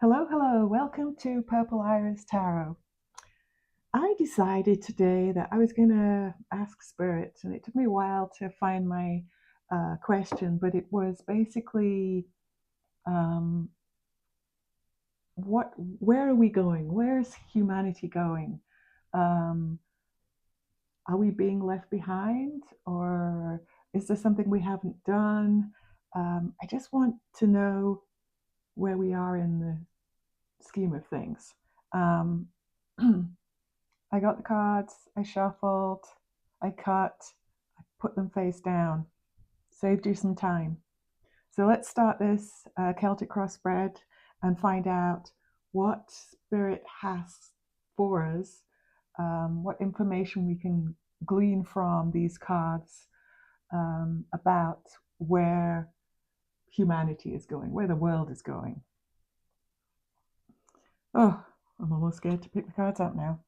Hello, hello. Welcome to Purple Iris Tarot. I decided today that I was going to ask Spirit, and it took me a while to find my question, but it was basically um, where are we going? Where's humanity going? Um, are we being left behind, or is there something we haven't done? I just want to know where we are in the scheme of things. Um, I got the cards, I shuffled, I cut, I put them face down. Saved you some time. So let's start this Celtic cross spread and find out what Spirit has for us, what information we can glean from these cards about where humanity is going, where the world is going. Oh, I'm almost scared to pick the cards up now.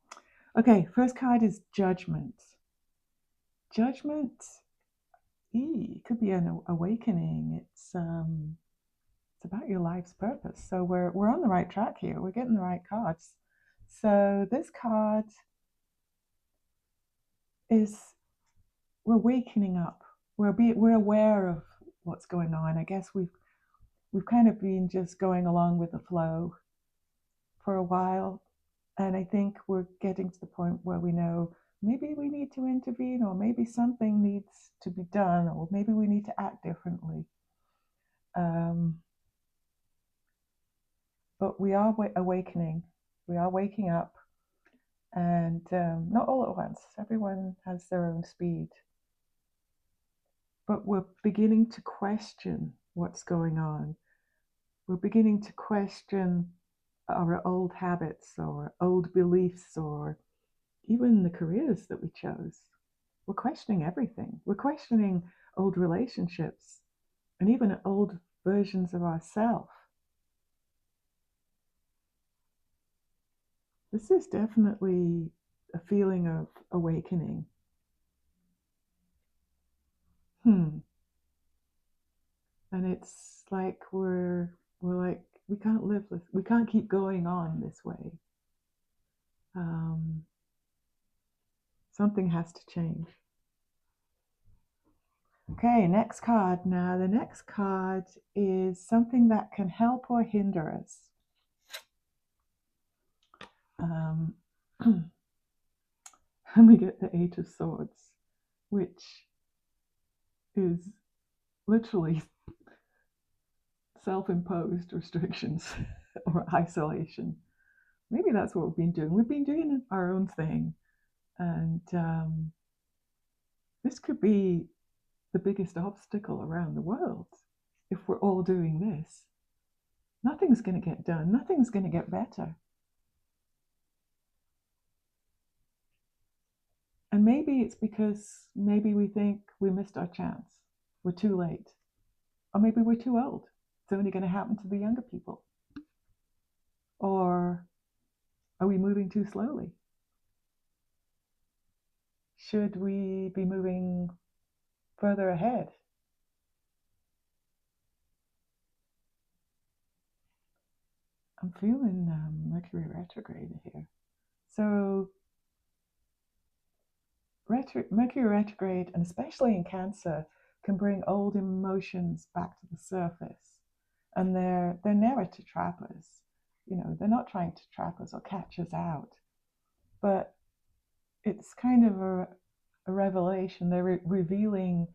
Okay, first card is Judgment. Judgment could be an awakening. It's about your life's purpose. So we're on the right track here. We're getting the right cards. So this card is we're wakening up. We're aware of what's going on. I guess we've kind of been just going along with the flow for a while, and I think we're getting to the point where we know maybe we need to intervene, or maybe something needs to be done, or maybe we need to act differently. Um, but we are awakening. We are waking up, and not all at once. Everyone has their own speed. But we're beginning to question what's going on. We're beginning to question our old habits or old beliefs or even the careers that we chose. We're questioning everything. We're questioning old relationships and even old versions of ourselves. This is definitely a feeling of awakening. And it's like we're like we can't live this. We can't keep going on this way. Um, Something has to change. Okay, next card. Now, the next card is something that can help or hinder us. Um, and we get the Eight of Swords, which is literally self-imposed restrictions or isolation. Maybe that's what we've been doing. We've been doing our own thing, and this could be the biggest obstacle around the world. If we're all doing this, nothing's going to get done. Nothing's going to get better. And maybe it's because maybe we think we missed our chance. We're too late. Or maybe we're too old. It's only going to happen to the younger people. Or are we moving too slowly? Should we be moving further ahead? I'm feeling Mercury retrograde here. So Mercury retrograde, and especially in Cancer, can bring old emotions back to the surface. And they're never to trap us. You know, they're not trying to trap us or catch us out. But it's kind of a revelation. They're revealing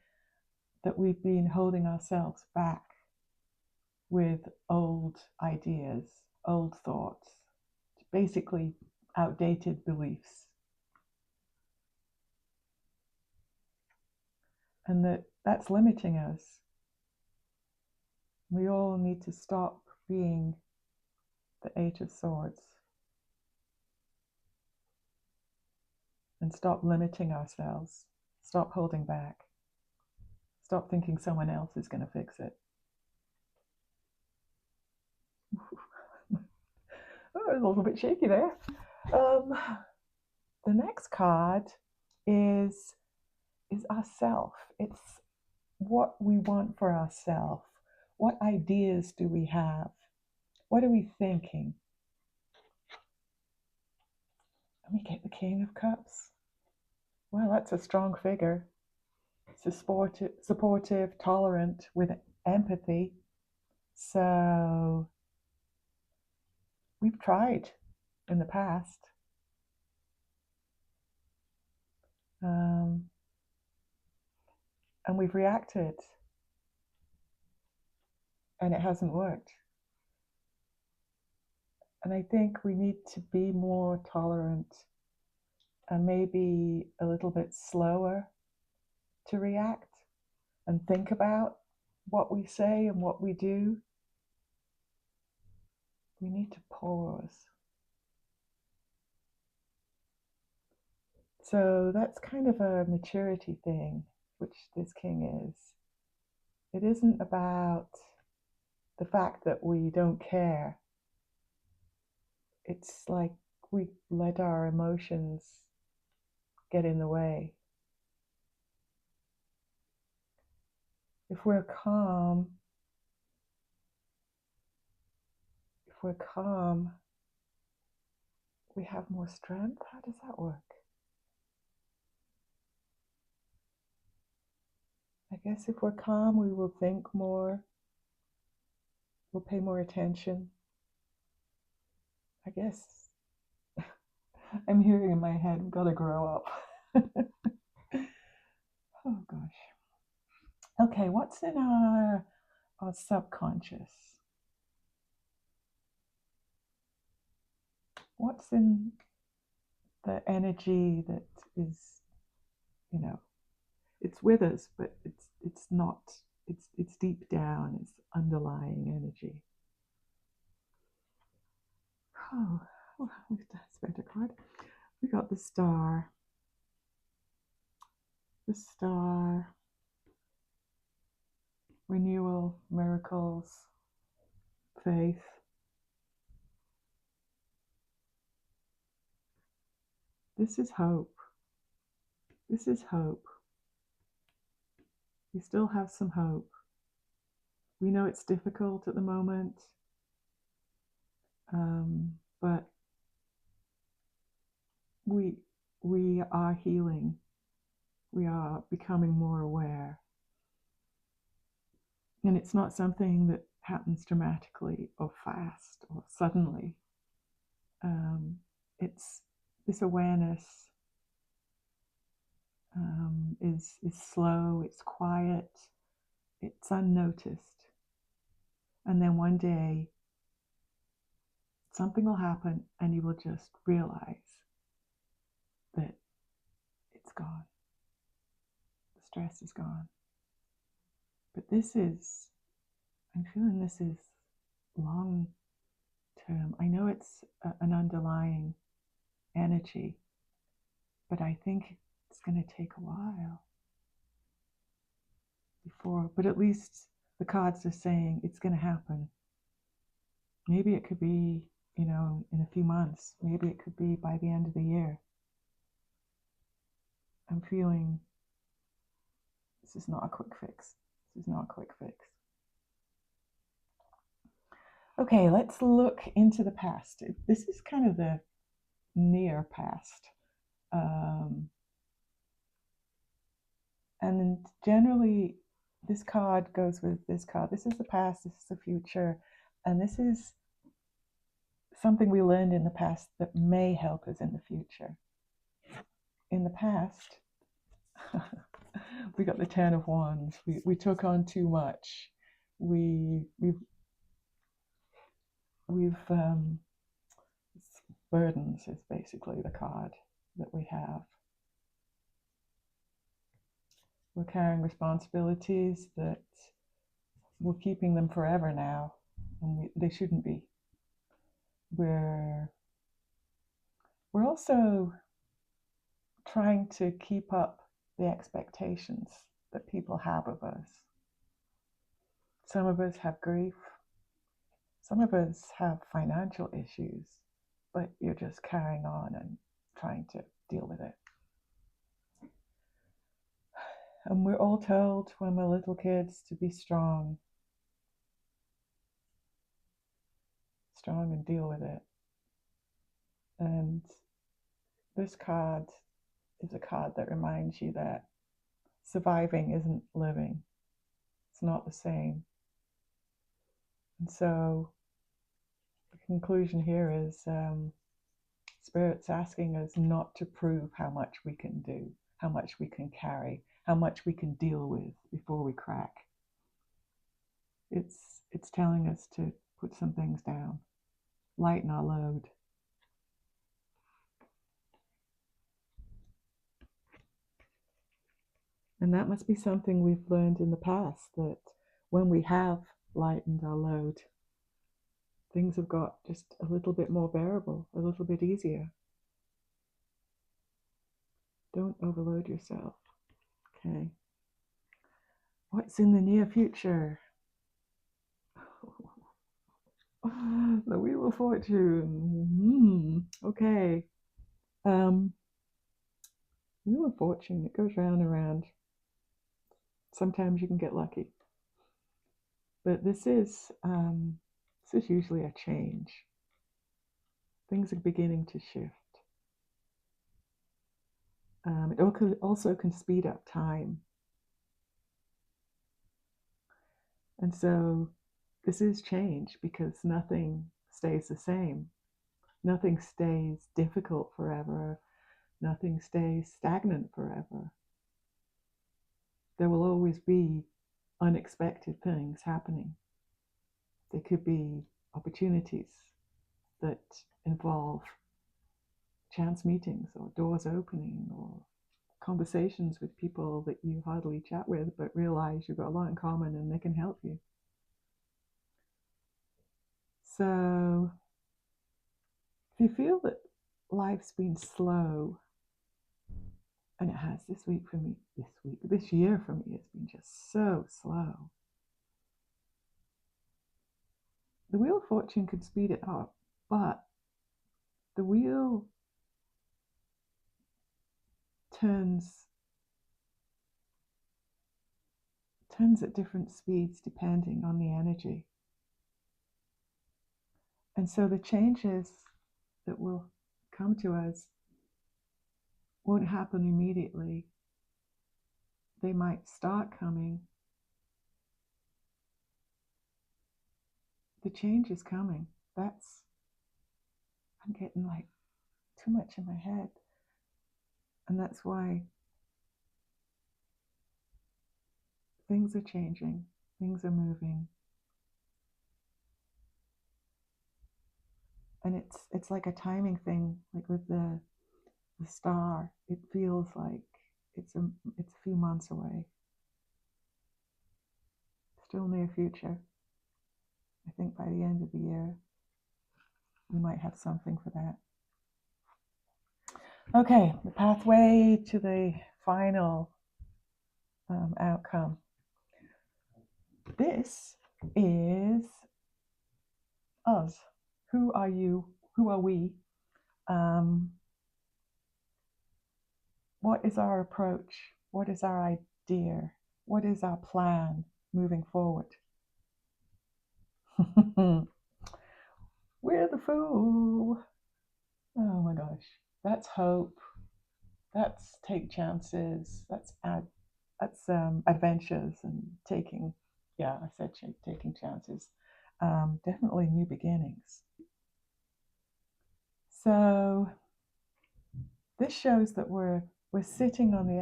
that we've been holding ourselves back with old ideas, old thoughts, basically outdated beliefs. And that's limiting us. We all need to stop being the Eight of Swords and stop limiting ourselves, stop holding back, stop thinking someone else is going to fix it. Oh, a little bit shaky there. The next card is ourself. It's what we want for ourselves. What ideas do we have? What are we thinking? And we get the King of Cups. Well, that's a strong figure. Supportive, tolerant, with empathy. So we've tried in the past. And we've reacted, and it hasn't worked. And I think we need to be more tolerant and maybe a little bit slower to react and think about what we say and what we do. We need to pause. So that's kind of a maturity thing, which this king is. It isn't about the fact that we don't care. It's like we let our emotions get in the way. If we're calm, we have more strength. How does that work? I guess if we're calm, we will think more, we'll pay more attention. I guess I'm hearing in my head, we've got to grow up. Oh gosh. Okay, what's in our subconscious? What's in the energy that is, it's with us, but it's not, it's deep down, it's underlying energy. Oh, we've spent a card. We got the star. The star. Renewal, miracles, faith. This is hope. This is hope. We still have some hope. We know it's difficult at the moment, but we are healing. We are becoming more aware. And it's not something that happens dramatically or fast or suddenly. It's this awareness is slow, it's quiet, it's unnoticed. And then one day, something will happen and you will just realize that it's gone. The stress is gone. But I'm feeling this is long term. I know it's an underlying energy, but I think it's going to take a while before, but at least the cards are saying it's going to happen. Maybe it could be, in a few months. Maybe it could be by the end of the year. I'm feeling this is not a quick fix. This is not a quick fix. Okay, let's look into the past. This is kind of the near past. And generally, this card goes with this card. This is the past, this is the future, and this is something we learned in the past that may help us in the future. In the past, we got the Ten of Wands. We took on too much. Burdens is basically the card that we have. We're carrying responsibilities that we're keeping them forever now, and they shouldn't be. We're also trying to keep up the expectations that people have of us. Some of us have grief. Some of us have financial issues, but you're just carrying on and trying to deal with it. And we're all told when we're little kids to be strong. strong and deal with it. And this card is a card that reminds you that surviving isn't living. It's not the same. And so the conclusion here is Spirit's asking us not to prove how much we can do, how much we can carry, how much we can deal with before we crack. It's telling us to put some things down, lighten our load. And that must be something we've learned in the past, that when we have lightened our load, things have got just a little bit more bearable, a little bit easier. Don't overload yourself. Okay. What's in the near future? The Wheel of Fortune. Okay. Wheel of Fortune, it goes round and round. Sometimes you can get lucky. But this is usually a change. Things are beginning to shift. It also can speed up time. And so this is change because nothing stays the same. Nothing stays difficult forever. Nothing stays stagnant forever. There will always be unexpected things happening. There could be opportunities that involve chance meetings or doors opening or conversations with people that you hardly chat with but realize you've got a lot in common and they can help you. So if you feel that life's been slow, and it has this year for me, it's been just so slow. The Wheel of Fortune could speed it up, but the wheel turns at different speeds depending on the energy. And so the changes that will come to us won't happen immediately. They might start coming. The change is coming. I'm getting like too much in my head. And that's why things are changing. Things are moving. And it's like a timing thing, like with the star. It feels like it's a few months away. Still near future. I think by the end of the year, we might have something for that. Okay, the pathway to the final outcome. This is us. Who are you? Who are we? What is our approach? What is our idea? What is our plan moving forward? We're the Fool. Oh my gosh. That's hope. That's take chances. That's adventures and taking. Yeah, I said taking chances. Definitely new beginnings. So this shows that we're sitting on the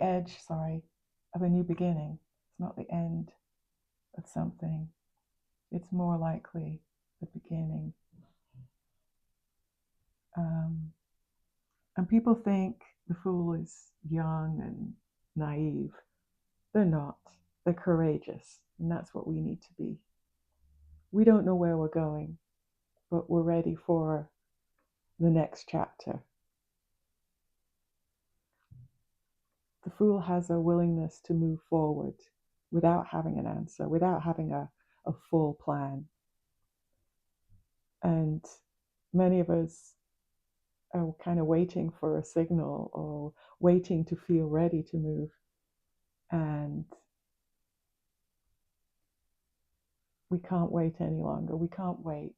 edge, of a new beginning. It's not the end of something. It's more likely the beginning. And people think the Fool is young and naive. They're not. They're courageous, and that's what we need to be. We don't know where we're going, but we're ready for the next chapter. The Fool has a willingness to move forward without having an answer, without having a full plan. And many of us are kind of waiting for a signal or waiting to feel ready to move. And we can't wait any longer. We can't wait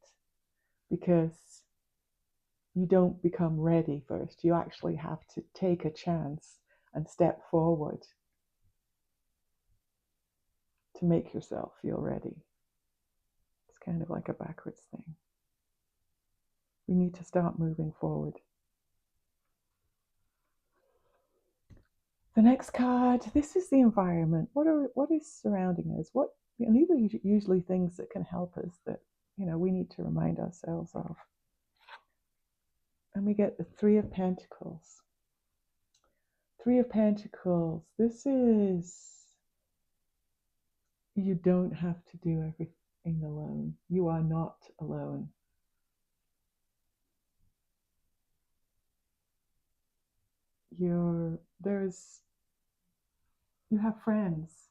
because you don't become ready first. You actually have to take a chance and step forward to make yourself feel ready. It's kind of like a backwards thing. We need to start moving forward. The next card, this is the environment. What is surrounding us? And these are usually things that can help us that, we need to remind ourselves of. And we get the Three of Pentacles. Three of Pentacles. This is, you don't have to do everything alone. You are not alone. You have friends.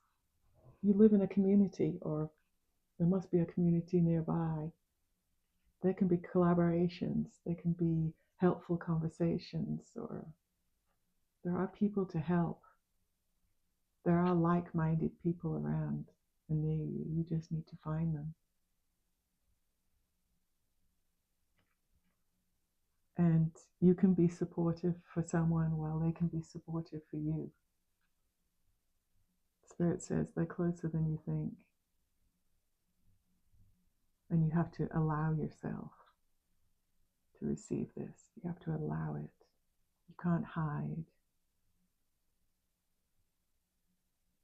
You live in a community, or there must be a community nearby. There can be collaborations. There can be helpful conversations, or there are people to help. There are like-minded people around and near you. You just need to find them. And you can be supportive for someone while they can be supportive for you. Spirit says they're closer than you think. And you have to allow yourself to receive this. You have to allow it. You can't hide.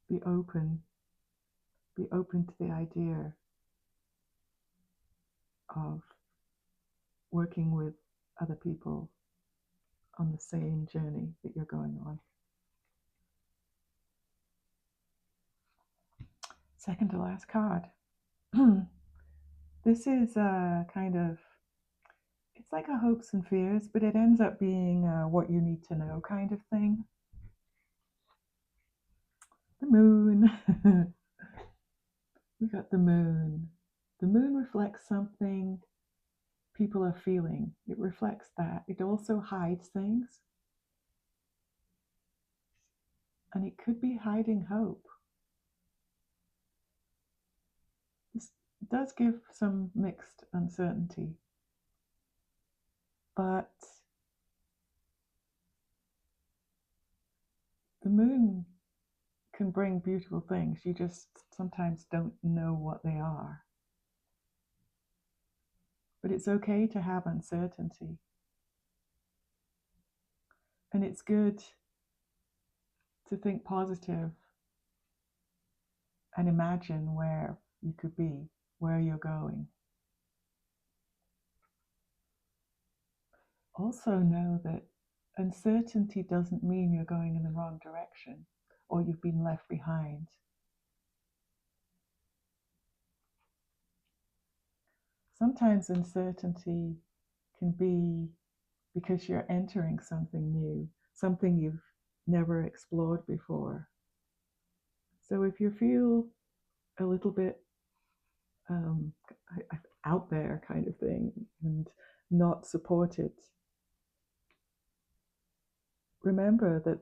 Be open. Be open to the idea of working with other people on the same journey that you're going on. Second to last card. This is a kind of, it's like a hopes and fears, but it ends up being what you need to know kind of thing. The moon. We got the moon. The moon reflects something people are feeling. It reflects that. It also hides things. And it could be hiding hope. This does give some mixed uncertainty. But the moon can bring beautiful things. You just sometimes don't know what they are. But it's okay to have uncertainty. And it's good to think positive and imagine where you could be, where you're going. Also know that uncertainty doesn't mean you're going in the wrong direction or you've been left behind. Sometimes uncertainty can be because you're entering something new, something you've never explored before. So if you feel a little bit out there kind of thing and not supported, remember that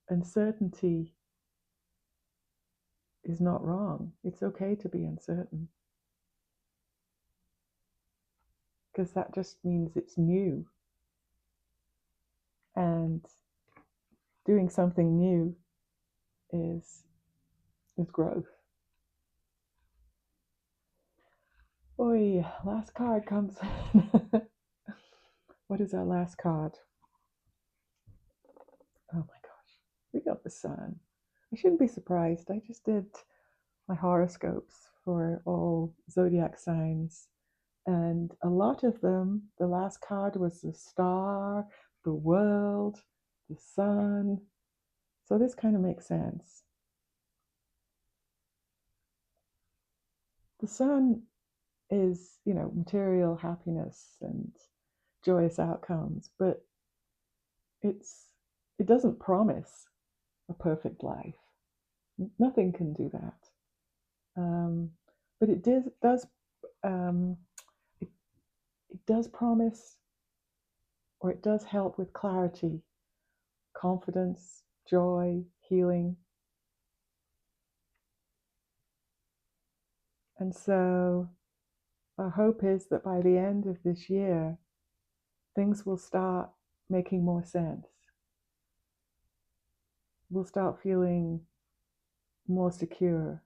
uncertainty is not wrong. It's okay to be uncertain, because that just means it's new. And doing something new is growth. Boy, last card comes. What is our last card? Oh my gosh, we got the sun. I shouldn't be surprised. I just did my horoscopes for all zodiac signs, and a lot of them, the last card was the star, the world, the sun. So this kind of makes sense. The sun is, material happiness and joyous outcomes, but it doesn't promise a perfect life. Nothing can do that. But it does promise, or it does help with clarity, confidence, joy, healing. And so our hope is that by the end of this year, things will start making more sense. We'll start feeling more secure.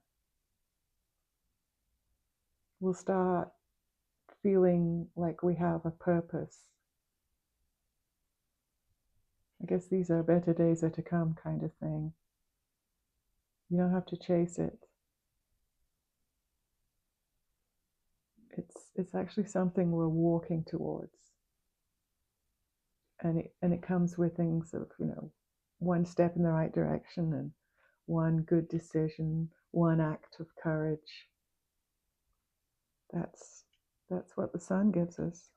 We'll start feeling like we have a purpose. I guess these are better days are to come kind of thing. You don't have to chase it. It's actually something we're walking towards. And it comes with things of, one step in the right direction and one good decision, one act of courage. That's what the sun gives us.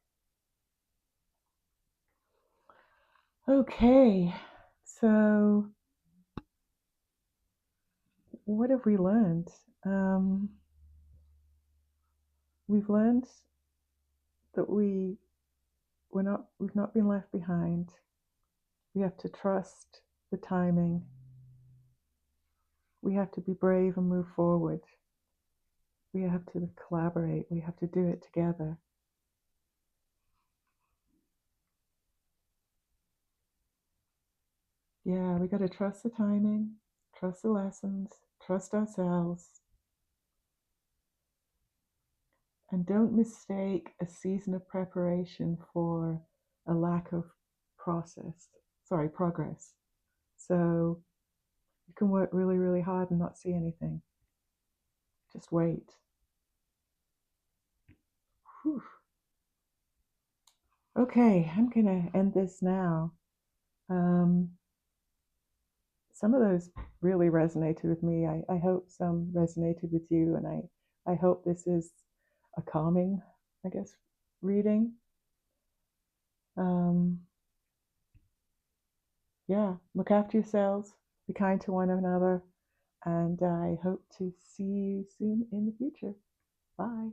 Okay, so what have we learned? We've learned that we've not been left behind. We have to trust the timing. We have to be brave and move forward. We have to collaborate. We have to do it together. Yeah, we got to trust the timing, trust the lessons, trust ourselves, and don't mistake a season of preparation for a lack of progress. So you can work really, really hard and not see anything. Just wait. Whew. Okay, I'm going to end this now. Some of those really resonated with me. I hope some resonated with you, and I hope this is a calming, I guess, reading. Yeah, look after yourselves, be kind to one another, and I hope to see you soon in the future. Bye.